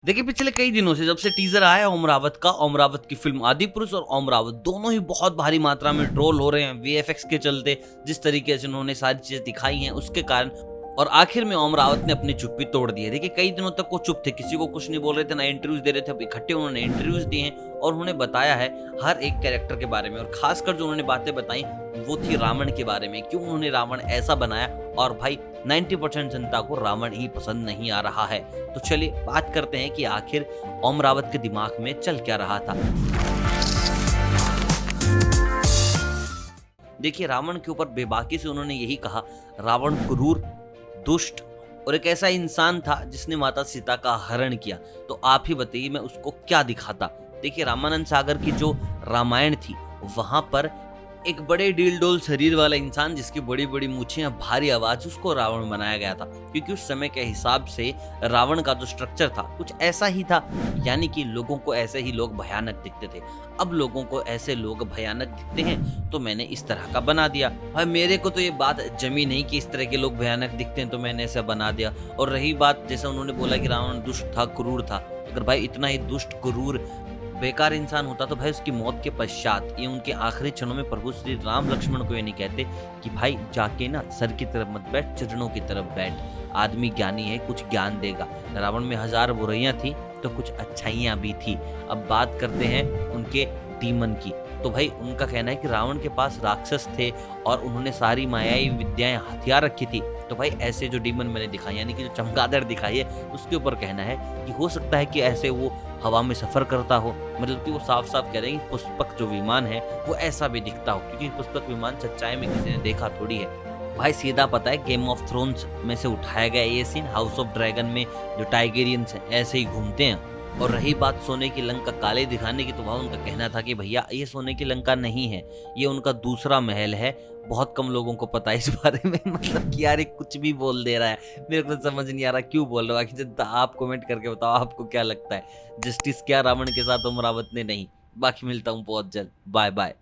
देखिए पिछले कई दिनों से जब से टीजर आया है ओमरावत का, ओमरावत की फिल्म आदिपुरुष और ओमरावत दोनों ही बहुत भारी मात्रा में ट्रोल हो रहे हैं वीएफएक्स के चलते। जिस तरीके से उन्होंने सारी चीजें दिखाई हैं उसके कारण, और आखिर में ओमरावत ने अपनी चुप्पी तोड़ दी है। देखिए कई दिनों तक वो चुप थे, किसी को कुछ नहीं बोल रहे थे, ना इंटरव्यूज दे रहे थे। अब इकट्ठे उन्होंने इंटरव्यूज दिए हैं और उन्होंने बताया है हर एक कैरेक्टर के बारे में, और खासकर जो उन्होंने बातें बताई वो थी रावण के बारे में, क्यों उन्होंने रावण ऐसा बनाया। और भाई 90% जनता को रावण ही पसंद नहीं आ रहा है। तो चलिए बात करते हैं कि आखिर ओमरावत के दिमाग में चल क्या रहा था। देखिए रावण के ऊपर बेबाकी से उन्होंने यही कहा, रावण क्रूर, दुष्ट और एक ऐसा इंसान था जिसने माता सीता का हरण किया। तो आप ही बताइए मैं उसको क्या दिखाता। देखिए रामानंद सागर की जो रामायण थी वहां पर एक बड़े डील शरीर वाला इंसान जिसकी बड़ी बड़ी मूछें, भारी आवाज, उसको रावण बनाया गया था, क्योंकि उस समय के हिसाब से रावण का जो स्ट्रक्चर था कुछ ऐसा ही था। यानी कि लोगों को ऐसे ही लोग भयानक दिखते थे। अब लोगों को ऐसे लोग भयानक दिखते हैं तो मैंने इस तरह का बना दिया। भाई मेरे को तो ये बात जमी नहीं कि इस तरह के लोग भयानक दिखते हैं तो मैंने ऐसा बना दिया। और रही बात, जैसे उन्होंने बोला कि रावण दुष्ट था, क्रूर था, अगर भाई इतना ही दुष्ट, क्रूर, बेकार इंसान होता तो भाई उसकी मौत के पश्चात, ये उनके आखिरी क्षणों में प्रभु श्री राम लक्ष्मण को ये नहीं कहते कि भाई जाके ना सर की तरफ मत बैठ, चरणों की तरफ बैठ, आदमी ज्ञानी है, कुछ ज्ञान देगा। रावण में 1000 बुराइयां थी तो कुछ अच्छाइयां भी थी। अब बात करते हैं उनके डीमन की। तो भाई उनका कहना है कि रावण के पास राक्षस थे और उन्होंने सारी मायाई विद्याएं हथियार रखी थी। तो भाई ऐसे जो डीमन मैंने दिखाई, यानी कि जो चमगादड़ दिखाई है, उसके ऊपर कहना है कि हो सकता है कि ऐसे वो हवा में सफर करता हो। मतलब कि वो साफ साफ कह रहे हैं कि पुष्पक जो विमान है वो ऐसा भी दिखता हो, क्योंकि पुष्पक विमान सच्चाई में किसी ने देखा थोड़ी है। भाई सीधा पता है गेम ऑफ थ्रोन्स में से उठाया गया ये सीन। हाउस ऑफ ड्रैगन में जो टाइगेरियंस हैं ऐसे ही घूमते हैं। और रही बात सोने की लंका काले दिखाने की, तो वह उनका कहना था कि भैया ये सोने की लंका नहीं है, ये उनका दूसरा महल है। बहुत कम लोगों को पता है इस बारे में। मतलब कि यार ये कुछ भी बोल दे रहा है, मेरे को तो समझ नहीं आ रहा क्यों बोल रहा है। बाकी जनता आप कमेंट करके बताओ आपको क्या लगता है, जस्टिस क्या रावण के साथ ओमरावत ने नहीं। बाकी मिलता हूँ बहुत जल्द, बाय बाय।